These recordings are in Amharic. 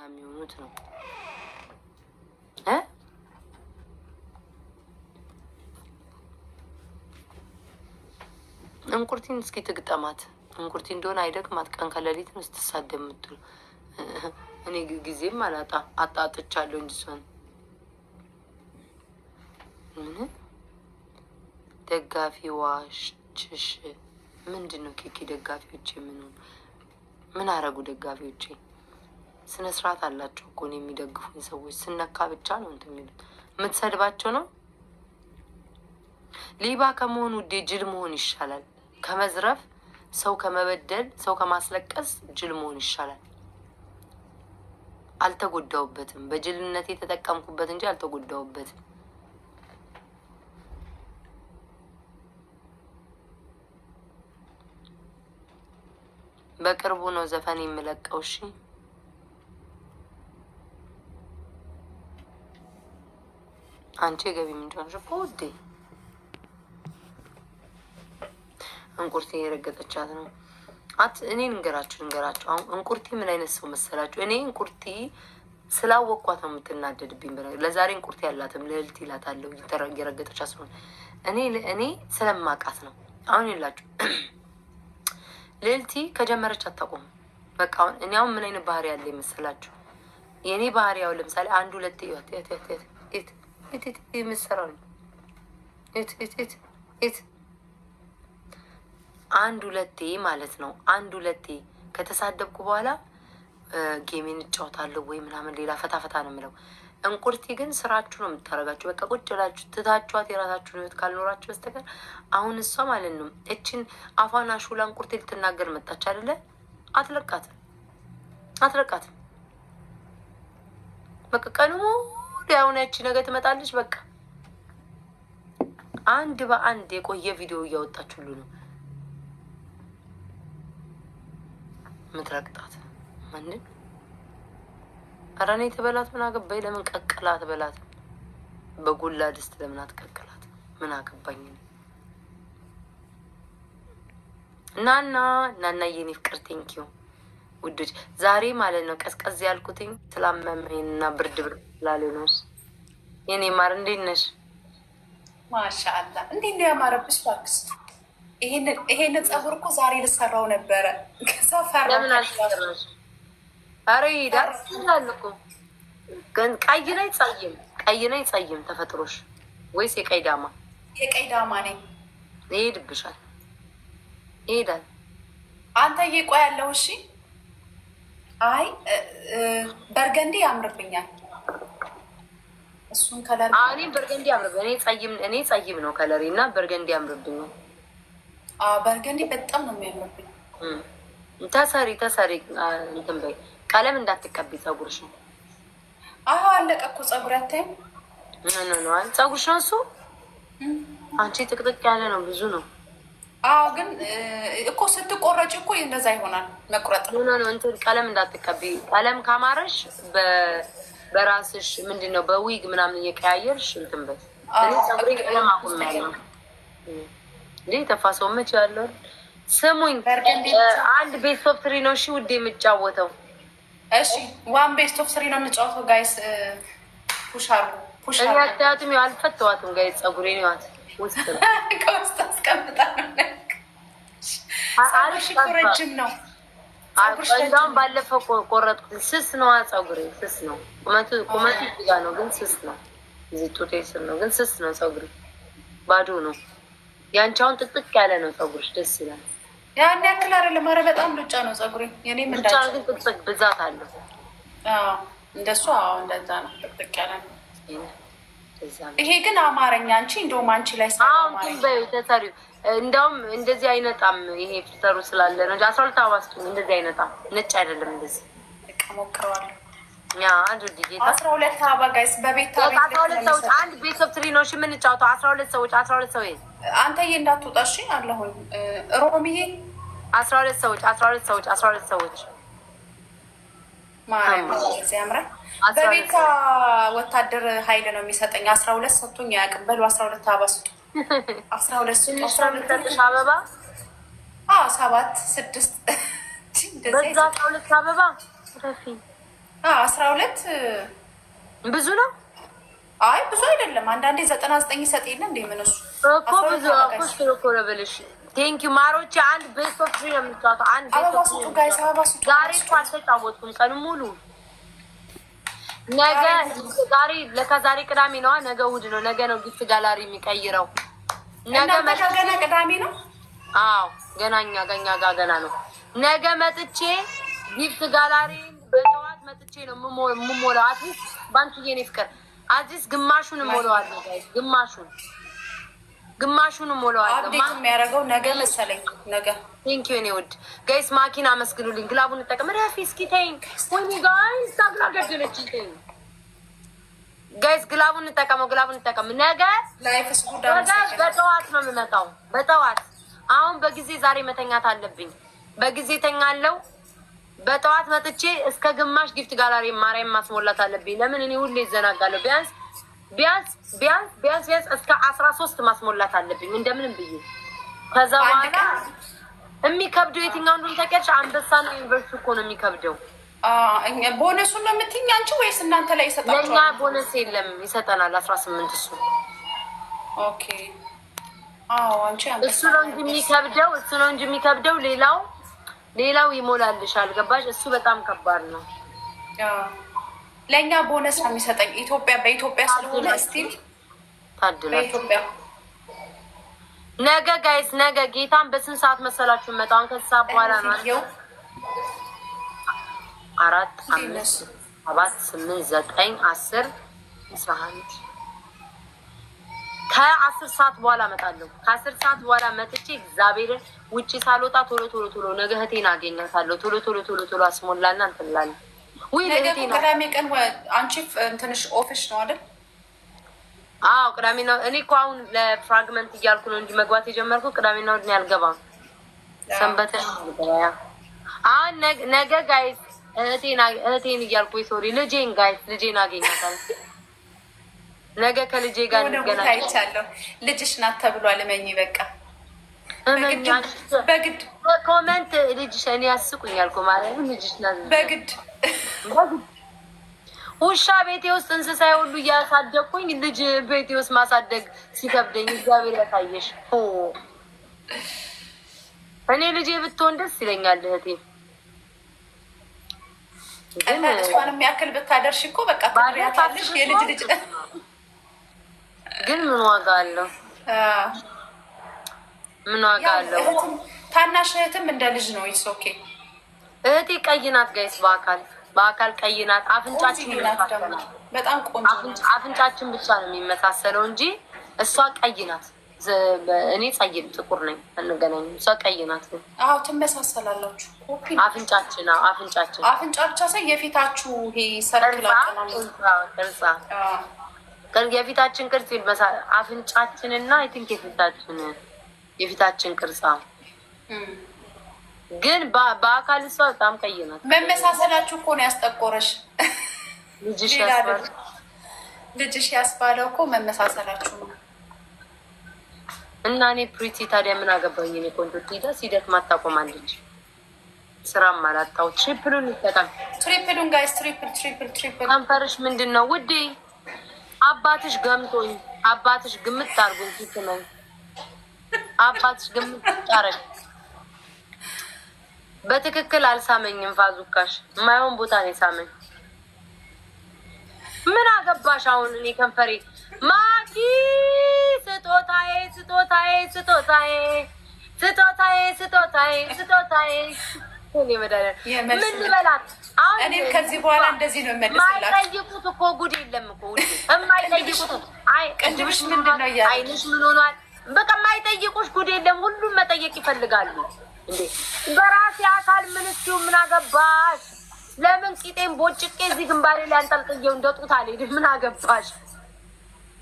የሚሆኑት ነው እንቁርቲን እስኪ ትግጠማት። እንቁርቲ እንደሆነ አይደግማት። ቀን ከሌሊት ነው ስትሳደብ የምትሉ። እኔ ጊዜም አጣጥቻለሁ እንጂ እሷን ምን ደጋፊ ዋሽችሽ ምንድን ነው? ኬኬ ደጋፊዎቼ ምን አረጉ? ደጋፊዎቼ ስነ ስርዓት አላቸው እኮ ነው የሚደግፉኝ ሰዎች። ስነካ ብቻ ነው እንትን የሚሉት። የምትሰድባቸው ነው። ሌባ ከመሆን ውዴ ጅል መሆን ይሻላል። ከመዝረፍ፣ ሰው ከመበደል፣ ሰው ከማስለቀስ ጅል መሆን ይሻላል። አልተጎዳውበትም። በጅልነት የተጠቀምኩበት እንጂ አልተጎዳውበትም። በቅርቡ ነው ዘፈን የምለቀው። እሺ አንቺ የገቢ ምንጭ ፎዴ እንቁርቲ የረገጠቻት ነው። እኔ እንገራችሁ አሁን እንቁርቲ ምን አይነት ሰው መሰላችሁ? እኔ እንቁርቲ ስላወቅኳት ነው የምትናደድብኝ። ለዛሬ እንቁርቲ ያላትም ልዕልት ይላታለሁ የረገጠቻት ስለሆነ እኔ ስለማቃት ነው። አሁን የላችሁ ልዕልቲ ከጀመረች አታቆም። በቃ አሁን እኔ አሁን ምን አይነት ባህሪ ያለ ይመስላችሁ? የእኔ ባህሪ ያው ለምሳሌ አንድ ሁለት የምሰራው አንድ ሁለቴ ማለት ነው። አንድ ሁለቴ ከተሳደብኩ በኋላ ጌሜን እጫወታለሁ ወይ ምናምን ሌላ ፈታፈታ ነው የምለው። እንቁርቲ ግን ስራችሁ ነው የምታደርጋችሁ። በቃ ቁጭ ብላችሁ ትታችኋት የራሳችሁን ህይወት ካልኖራችሁ በስተቀር አሁን እሷ ማለት ነው እችን አፏን አሹላ እንቁርቲ ልትናገር መጣች አይደለ? አትለቃትም። በቃ ቀኑ ሊያሁን ያቺ ነገ ትመጣለች። በቃ አንድ በአንድ የቆየ ቪዲዮ እያወጣች ሁሉ ነው ምትረቅጣት። ማንን ኧረ እኔ ትበላት ምን አገባኝ? ለምን ቀቅላት በላት። በጎላ ድስት ለምን አትቀቅላት? ምን አገባኝ? ናና የኔ ፍቅር ቴንኪው ውዶች። ዛሬ ማለት ነው ቀዝቀዝ ያልኩትኝ ስላመመኝና ብርድ ስላለ ነው። የኔ ማር እንዴት ነሽ? ማሻአላ እንዴት ነው ያማረብሽ እባክሽ። ይሄን ፀጉር እኮ ዛሬ ልሰራው ነበረ። ከዛ ፈራ። ለምን አልሰራሽ? አረ ይዳርሳል እኮ ግን ቀይ ነኝ ጸይም ተፈጥሮሽ ወይስ የቀይ ዳማ? የቀይ ዳማ ነኝ። ይሄድብሻል። ይሄዳል። አንተ እየቆ ያለው እሺ። አይ በርገንዲ ያምርብኛል። እሱን ከለር እኔም በርገንዲ ያምርብኝ። እኔ ጸይም ነው ከለሪ እና በርገንዲ ያምርብኛል። በርገንዲ በጣም ነው የሚያምርብኝ። ተሰሪ እንትን በይ። ቀለም እንዳትቀቢ ፀጉርሽ ነው። አለቀ እኮ ፀጉር አታይም? ፀጉርሽ ነው እሱ። አንቺ ጥቅጥቅ ያለ ነው ብዙ ነው። ግን እኮ ስትቆረጭ እኮ እንደዛ ይሆናል። መቁረጥ ነው እንትን ቀለም እንዳትቀቢ። ቀለም ካማረሽ በራስሽ ምንድን ነው በዊግ ምናምን እየቀያየርሽ እንትን በይ። እኔ ፀጉሬ ቀለም አቁም ያለ እንዴ ተፋሰው መች ያለው። ስሙኝ አንድ ቤስት ኦፍ ትሪ ነው እሺ ውዴ የምጫወተው። እሺ ዋን ቤስት ኦፍ ትሪ ነው የምጫወተው ጋይስ። ፑሽ እኔ አታያትም አልፈተዋትም ጋይስ። ፀጉሬን ይዋት ውስጥ ከውስጥ አስቀምጣ ነው አሪፍ ረጅም ነው። እንደውም ባለፈው ቆረጥኩት። ስስ ነው ፀጉሬ ስስ ነው። ቁመቱ እዚጋ ነው ግን ስስ ነው። እዚህ ጡቴ ስር ነው ግን ስስ ነው ፀጉሬ። ባዶ ነው። ያንቻውን ጥቅጥቅ ያለ ነው ፀጉርሽ። ደስ ይላል። ያን ያክል አይደለም። ኧረ በጣም ሉጫ ነው ፀጉሬ። የኔ ሉጫ ግን ጥቅጥቅ ብዛት አለው። እንደሱ እንደዛ ነው። ጥቅጥቅ ያለ ነው። ይሄ ግን አማረኛ። አንቺ እንደውም አንቺ ላይ ተሰሪው እንደውም እንደዚህ አይነጣም። ይሄ ፊልተሩ ስላለ ነው እንጂ 12 አበባ ስጡኝ። እንደዚህ አይነጣም። ነጭ አይደለም እንደዚህ። በቃ ሞክረዋለሁ። አንዱ ዲጌታ 12 አበባ ጋይስ በቤታ 12 ሰዎች አንድ ቤት ኦፍ ትሪ ነው እሺ የምንጫወተው። 12 ሰዎች አንተዬ እንዳትወጣ እሺ። አለሁኝ ሮሚዬ 12 ሰዎች ማርያም ያምራል። በቤታ ወታደር ኃይል ነው የሚሰጠኝ። 12 ሰጥቶኝ አያውቅም። በሉ 12 አበባ ስጡ። 12 አበባ 7 6 በዛ 12 አበባ 12 ብዙ ነው። አይ ብዙ አይደለም። አንዳንዴ 99 ይሰጥ የለ እንዴ? ምን እሱ እኮ ብዙ እኮ ነው ብልሽ። ቴንክ ዩ ማሮቼ። አንድ ቤስት ኦፍ 3 ነው የምትጫወተው። አንድ ቤስት ኦፍ 3 ጋይስ አበባ ስጡ። ዛሬ እኮ አልተጫወትኩም ቀን ሙሉ። ነገ ዛሬ ቅዳሜ ነው። ነገ እሑድ ነው። ነገ ነው ጊፍት ጋላሪ የሚቀይረው። ነገ ገና ቅዳሜ ነው። አዎ ገናኛ ገና ነው። ነገ መጥቼ ጊፍት ጋላሪ በጠዋት መጥቼ ነው የምሞላው። አትሊስት ባንቺ የኔ ፍቅር አትሊስት ግማሹን እሞላዋለሁ ጋይስ፣ ግማሹን እሞላዋለሁ። አፕዴት የሚያደርገው ነገ መሰለኝ። ነገ ቴንክ ዩ እኔ ውድ ጋይስ። ማኪና አመስግኑልኝ። ግላቡን እንጠቀም። ረፊ እስኪ ተይኝ። ወይኔ ጋይስ ታግላ ገደለች። ተይኝ ጋይስ፣ ግላቡን እንጠቀም። ነገ በጠዋት ነው የምመጣው። በጠዋት አሁን በጊዜ ዛሬ መተኛት አለብኝ። በጊዜ ተኛለው። በጠዋት መጥቼ እስከ ግማሽ ጊፍት ጋላሪ ማርያም ማስሞላት አለብኝ። ለምን እኔ ሁሌ ይዘናጋለሁ። ቢያንስ እስከ 13 ማስሞላት አለብኝ እንደምንም ብዬ። ከዛ በኋላ የሚከብደው የትኛው እንደሆነ ታውቂያለሽ? አንበሳና ዩኒቨርሲቲ እኮ ነው የሚከብደው። ቦነሱን ነው የምትይኝ አንቺ ወይስ እናንተ ላይ ይሰጣችኋል? ለእኛ ቦነስ የለም፣ ይሰጠናል 18 እሱ። ኦኬ አዎ፣ አንቺ እሱ ነው እንጂ የሚከብደው ሌላው ይሞላልሻል። ገባሽ? እሱ በጣም ከባድ ነው። ለእኛ ቦነስ ነው የሚሰጠኝ በኢትዮጵያ ስለሆነ ስቲል ታድላችሁ። ነገ ጋይስ፣ ነገ ጌታን በስንት ሰዓት መሰላችሁ መጣውን? ከዚህ ሰዓት በኋላ ነው። 4 5 7 8 9 10 11 ከ10 ሰዓት በኋላ እመጣለሁ። ከ10 ሰዓት በኋላ መጥቼ እግዚአብሔርን ውጪ ሳልወጣ ቶሎ ነገ እህቴን አገኛታለሁ። ቶሎ አስሞላና እንትን እላለሁ። ነገ ቅዳሜ ቀን አንቺ እንትንሽ ኦፊስ ነው አይደል? አዎ ቅዳሜ ነው። እኔ እኮ አሁን ለፍራግመንት እያልኩ ነው እንጂ መግባት የጀመርኩ ቅዳሜና እሑድ ነው። ያልገባም ሰንበተ ገበያ። አሁን ነገ ጋይስ እህቴን እያልኩ ሶሪ ልጄን አገኛታለሁ። ነገ ከልጄ ጋር እንገናኛለን። ልጅሽ ናት ተብሏል። እመኚ በቃ በግድ ኮመንት ልጅሽ እኔ ያስቁኛል እኮ ማለት ልጅሽ ናት በግድ ውሻ ቤቴ ውስጥ እንስሳ ሁሉ እያሳደግኩኝ ልጅ ቤቴ ውስጥ ማሳደግ ሲከብደኝ እግዚአብሔር ያሳየሽ። እኔ ልጄ ብትሆን ደስ ይለኛል እህቴ። እሷንም ያክል ብታደርሽ እኮ በቃ ታድሪያታለሽ። የልጅ ግን ምን ዋጋ አለው? ታናሽ እህትም እንደ ልጅ ነው። ይስ ኦኬ። እህቴ ቀይ ናት ጋይስ፣ በአካል ቀይ ናት። አፍንጫችን በጣም ቆንጆ፣ አፍንጫችን ብቻ ነው የሚመሳሰለው እንጂ እሷ ቀይ ናት። እኔ ጸይም ጥቁር ነኝ፣ አንገናኝም። እሷ ቀይ ናት። አዎ ትመሳሰላላችሁ። አፍንጫችን አፍንጫ ብቻ ሳይሆን የፊታችሁ ይሄ ሰርክል የፊታችን ቅርጽ ይመሳሰል። አፍንጫችንና አይ ቲንክ የፊታችን ቅርጽ ግን በአካል እሷ በጣም ቀይ ናት። መመሳሰላችሁ እኮ ነው ያስጠቆረሽ። ልጅሽ ያስባለው እኮ መመሳሰላችሁ ነው። እና እኔ ፕሪቲ ታዲያ ምን አገባኝ? እኔ ቆንጆ ሲደክማ ታቆማለች። ስራም አላጣው። ትሪፕሉን ይጠቀም። ትሪፕሉን ጋይስ፣ ትሪፕል ከንፈርሽ ምንድን ነው ውዴ? አባትሽ ገምቶኝ፣ አባትሽ ግምት አርጉኝ። ፊትነው አባትሽ ግምት ታረግ። በትክክል አልሳመኝም። ፋዙካሽ የማይሆን ቦታ ነው የሳመኝ። ምን አገባሽ አሁን? እኔ ከንፈሬ ማኪ ስጦታዬ ምን ልበላት? እኔም ከዚህ በኋላ እንደዚህ ነው የምመልስላት። የማይጠይቁት እኮ ጉድ የለም እኮ የማይጠይቁት ቅድምሽ ምንድን ነው እያለ አይንሽ ምን ሆኗል? በቃ የማይጠይቁሽ ጉድ የለም። ሁሉም መጠየቅ ይፈልጋሉ። እንዴ በራሴ አካል ምን እስኪው ምን አገባሽ? ለምን ቂጤን ቦጭቄ እዚህ ግንባሬ ላይ አንጠልጥየው እንደጡት አልሄድም? ምን አገባሽ?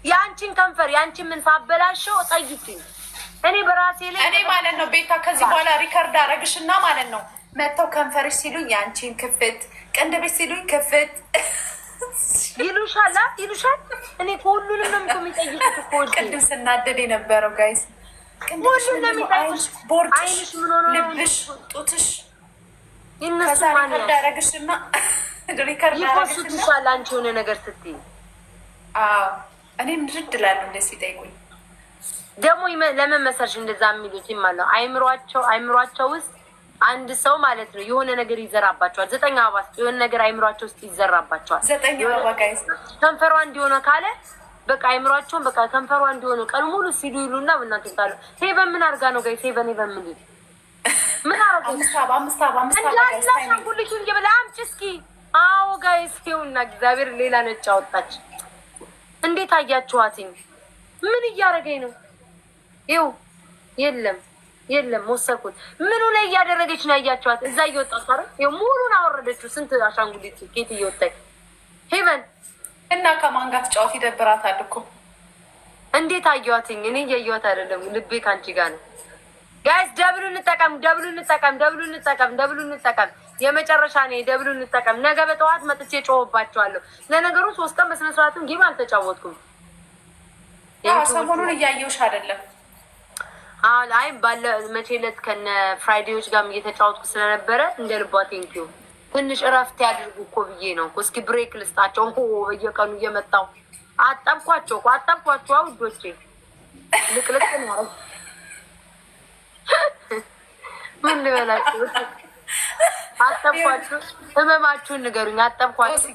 ያንቺን ከንፈር ያንቺን ምን ሳበላሸው ጠይቂኝ። እኔ በራሴ ላይ እኔ ማለት ነው ቤታ ከዚህ በኋላ ሪከርድ አረግሽና ማለት ነው መተው ከንፈርሽ ሲሉኝ ያንቺን ክፍት፣ ቅንድብሽ ሲሉኝ ክፍት ይሉሻል። እኔ ሁሉንም ነው የሚጠይቁት እኮ ቅድም ስናደድ የነበረው ጋይስ። ሁሉንም ነው የሚጠይቁት። ቦርጭሽ፣ ልብሽ፣ ጡትሽ ከዛ ሪከርድ አረግሽና ሪከርድ ይፖስቱሻል አንቺ የሆነ ነገር ስትይ። እኔም ድርድ እላለሁ እንደዚህ ሲጠይቁኝ። ደግሞ ለምን መሰልሽ እንደዛ የሚሉት ይማለው አይምሯቸው ውስጥ አንድ ሰው ማለት ነው የሆነ ነገር ይዘራባቸዋል። 9 አበባ የሆነ ነገር አይምሯቸው ውስጥ ይዘራባቸዋል። 9 አበባ ጋይስ ከንፈሯ እንዲሆነ ካለ በቃ አይምሯቸውን በቃ ከንፈሯ እንዲሆነ ቀን ሙሉ ሲሉ ይሉና እናንተ ታሉ ሄቨን ምን አድርጋ ነው ጋይስ? ሄቨን ምን ይል ምን አረጋ? አምስት አበባ ጋይስ ታይም ይበላ አምጪ እስኪ። አዎ ጋይስ ይኸውና እግዚአብሔር ሌላ ነጭ አወጣች። እንዴት አያችኋትኝ? ምን እያደረገኝ ነው? ይኸው የለም ወሰድኩት። ምኑ ላይ እያደረገች ነው ያያችኋት? እዛ እየወጣች አይደል? ይኸው ሙሉን አወረደችው። ስንት አሻንጉሊት ኬት እየወጣች ሄቨን እና ከማን ጋር ትጫወት? ይደብራታል እኮ። እንዴት አየኋትኝ? እኔ እያየኋት አይደለም፣ ልቤ ከአንቺ ጋር ነው። ጋይስ ደብሉ እንጠቀም። የመጨረሻ ነው። ደብሉ እንጠቀም። ነገ በጠዋት መጥቼ ጮህባቸዋለሁ። ለነገሩ 3 ቀን በስነ ስርዓትም ጌም አልተጫወትኩም። ሰሞኑን እያየሁሽ አይደለም? አይ ባለ መቼ ዕለት ከነ ፍራይዴዎች ጋር እየተጫወትኩ ስለነበረ እንደ ልቧ ቴንኪው። ትንሽ እረፍት ያድርጉ እኮ ብዬ ነው። እስኪ ብሬክ ልስጣቸው እንኮ በየቀኑ እየመጣው አጠብኳቸው ውዶቼ። ልቅልቅ ነው ምን ልበላችሁ? አጠብኳቸው። ህመማችሁን ንገሩኝ። አጠብኳቸው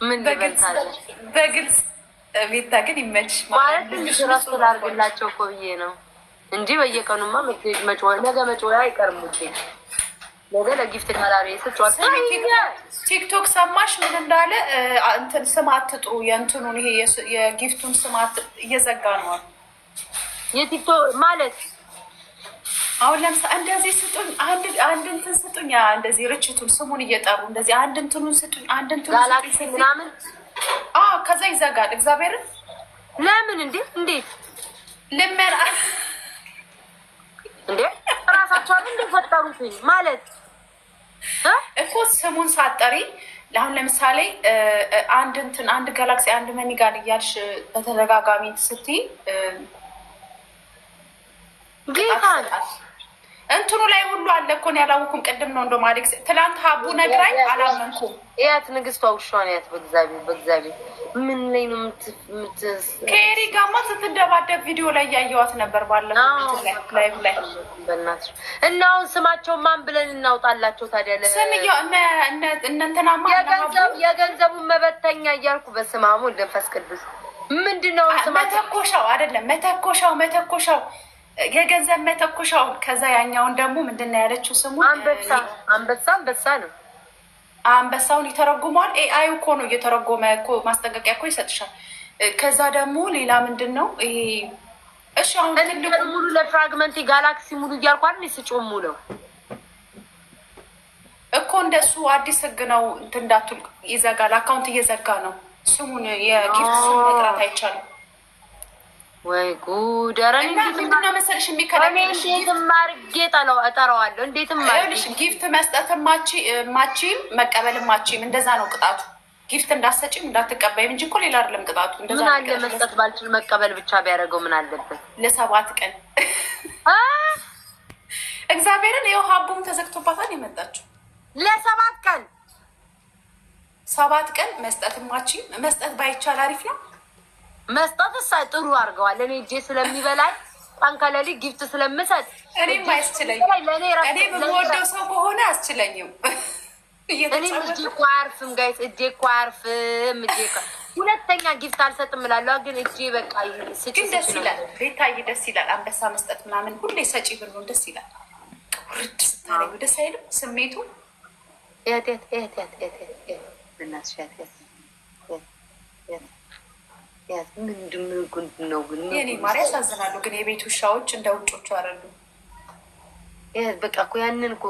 ምን ልበልታለች? በግልጽ ቤታ ግን ይመች ማለት ትንሽ እረፍት ላድርግላቸው እኮ ብዬ ነው እንጂ በየቀኑማ ነገ መጮያ አይቀርም ውዴ። ነገ ለጊፍት ጋላሪ ስጫወት ቲክቶክ ሰማሽ ምን እንዳለ? እንትን ስም አትጥሩ፣ የእንትኑን ይሄ የጊፍቱን ስም እየዘጋ ነው የቲክቶክ ማለት። አሁን ለምሳሌ እንደዚህ ስጡኝ፣ አንድ እንትን ስጡኝ፣ እንደዚህ ርችቱን ስሙን እየጠሩ እንደዚህ አንድ እንትኑን ስጡኝ፣ አንድ እንትኑን ጋላክሲ ምናምን ከዛ ይዘጋል። እግዚአብሔርን ለምን እንዴት ልመና እንዴ ራሳቸውን እንደፈጠሩት ማለት እኮ ስሙን ሳጠሪ ለአሁን ለምሳሌ አንድ ጋላክሲ አንድ መኒጋል እያልሽ በተደጋጋሚ ስትይ ጌታን እንትኑ ላይ ሁሉ አለ እኮ ነው ያላወኩም። ቅድም ነው እንደውም አሌክስ ትላንት ሀቡ ነግራኝ አላመንኩም። ያት ንግስቷ ውሻዋን ያት በእግዚአብሔር ምን ላይ ነው ከኤሪ ጋማ ስትደባደብ ቪዲዮ ላይ እያየዋት ነበር ባለፈው ላይቭ ላይ። በእናትሽ እና አሁን ስማቸው ማን ብለን እናውጣላቸው ታዲያ? ስምየው እነንተናማ የገንዘቡን መበተኛ እያልኩ በስማሙ መንፈስ ቅዱስ ምንድነው ስማቸው? መተኮሻው አይደለም መተኮሻው የገንዘብ መተኮሻው። ከዛ ያኛውን ደግሞ ምንድን ነው ያለችው ስሙ? አንበሳ ነው። አንበሳውን ይተረጉመዋል። ኤአይ እኮ ነው እየተረጎመ እኮ ማስጠንቀቂያ እኮ ይሰጥሻል። ከዛ ደግሞ ሌላ ምንድን ነው ይሄ? እሺ አሁን ሙሉ ለፍራግመንት ጋላክሲ ሙሉ እያልኩ አይደል ስጮም ሙለው እኮ እንደሱ አዲስ ህግ ነው። እንትን እንዳትሉ ይዘጋል። አካውንት እየዘጋ ነው። ስሙን የጊፍት ስም መጥራት አይቻልም። ወይ ጉድ! ኧረ ምንድን ነው መሰለሽ የሚከለክልሽ? እንዴትም አድርጌ እጠራዋለሁ። እንዴትም ይኸውልሽ ጊፍት መስጠት ማቺም መቀበል ማቺም እንደዛ ነው ቅጣቱ። ጊፍት እንዳሰጪም እንዳትቀበይም እንጂ እኮ ሌላ አይደለም ቅጣቱ። ምን አለ መስጠት ባልችል መቀበል ብቻ ቢያደርገው ምን አለበት? ለ7 ቀን እግዚአብሔርን ይኸው ሀቡም ተዘግቶባታል የመጣችው ለ7 ቀን 7 ቀን መስጠት ማቺም መስጠት ባይቻል አሪፍ ነው። መስጠት ጥሩ አድርገዋል። እኔ እጄ ስለሚበላኝ ቀን ከሌሊት ጊፍት ስለምሰጥ እኔም አያስችለኝም። እኔ የምወደው ሰው ከሆነ አያስችለኝም። እኔም እጄ እኮ አያርፍም ጋይስ፣ እጄ እኮ አያርፍም። ሁለተኛ ጊፍት አልሰጥም እላለሁ፣ ግን እጄ በቃ ስጭ። ግን ደስ ይላል ቤታዬ፣ ደስ ይላል። አንበሳ መስጠት ምናምን ሁሌ ሰጪ ብሎ ደስ ይላል። ውርድ ስታረጊው ደስ አይልም ስሜቱ? ምንድን ነው ግን የኔ ማርያ ያሳዝናሉ። ግን የቤት ውሻዎች እንደ ውጮቹ አይደሉ። በቃ እኮ ያንን እኮ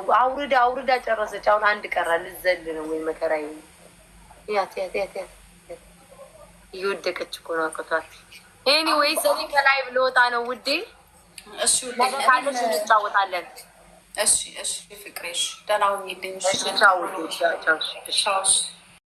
አውርዳ ጨረሰች። አሁን አንድ ቀራ ልዘል ነው ወይ መከራ ያት እየወደቀች እኮ ነው አቅቷት። ኤኒዌይ ሰሪ ከላይ ልወጣ ነው ውዴ። እሺ ካለሽ እንጫወታለን። እሺ ፍቅሬሽ ደህና ሁኚልኝ። ቻው ቻው።